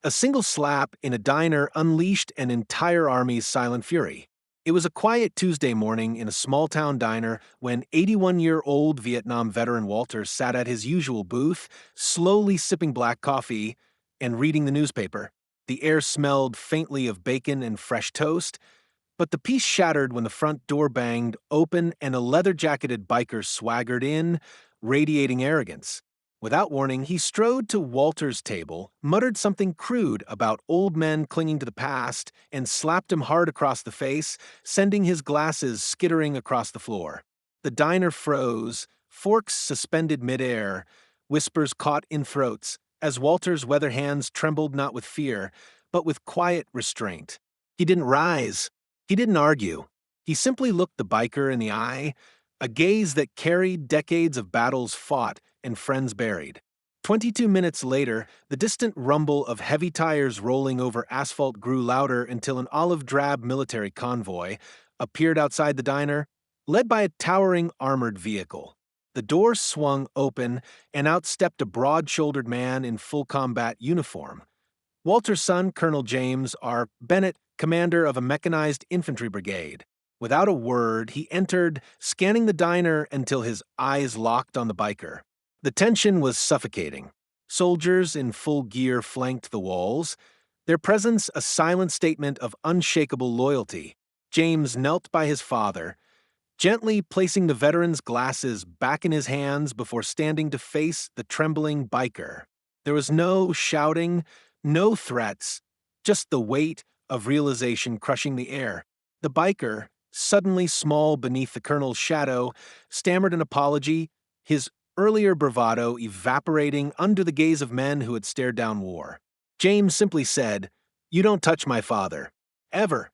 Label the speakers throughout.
Speaker 1: A single slap in a diner unleashed an entire army's silent fury. It was a quiet Tuesday morning in a small-town diner when 81-year-old Vietnam veteran Walter sat at his usual booth, slowly sipping black coffee and reading the newspaper. The air smelled faintly of bacon and fresh toast, but the peace shattered when the front door banged open and a leather-jacketed biker swaggered in, radiating arrogance. Without warning, he strode to Walter's table, muttered something crude about old men clinging to the past, and slapped him hard across the face, sending his glasses skittering across the floor. The diner froze, forks suspended midair, whispers caught in throats, as Walter's weather hands trembled not with fear, but with quiet restraint. He didn't rise. He didn't argue. He simply looked the biker in the eye, a gaze that carried decades of battles fought and friends buried. 22 minutes later, the distant rumble of heavy tires rolling over asphalt grew louder until an olive-drab military convoy appeared outside the diner, led by a towering armored vehicle. The door swung open, and out stepped a broad-shouldered man in full combat uniform. Walter's son, Colonel James R. Bennett, commander of a mechanized infantry brigade. Without a word, he entered, scanning the diner until his eyes locked on the biker. The tension was suffocating. Soldiers in full gear flanked the walls, their presence a silent statement of unshakable loyalty. James knelt by his father, gently placing the veteran's glasses back in his hands before standing to face the trembling biker. There was no shouting, no threats, just the weight of realization crushing the air. The biker, suddenly small beneath the colonel's shadow, stammered an apology, his earlier bravado evaporating under the gaze of men who had stared down war. James simply said, "You don't touch my father. Ever."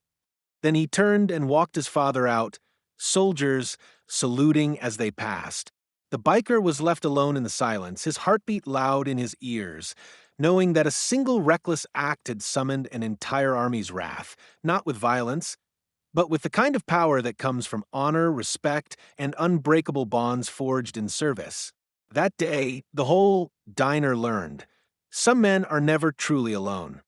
Speaker 1: Then he turned and walked his father out, soldiers saluting as they passed. The biker was left alone in the silence, his heartbeat loud in his ears, knowing that a single reckless act had summoned an entire army's wrath, not with violence, but with the kind of power that comes from honor, respect, and unbreakable bonds forged in service. That day, the whole diner learned. Some men are never truly alone.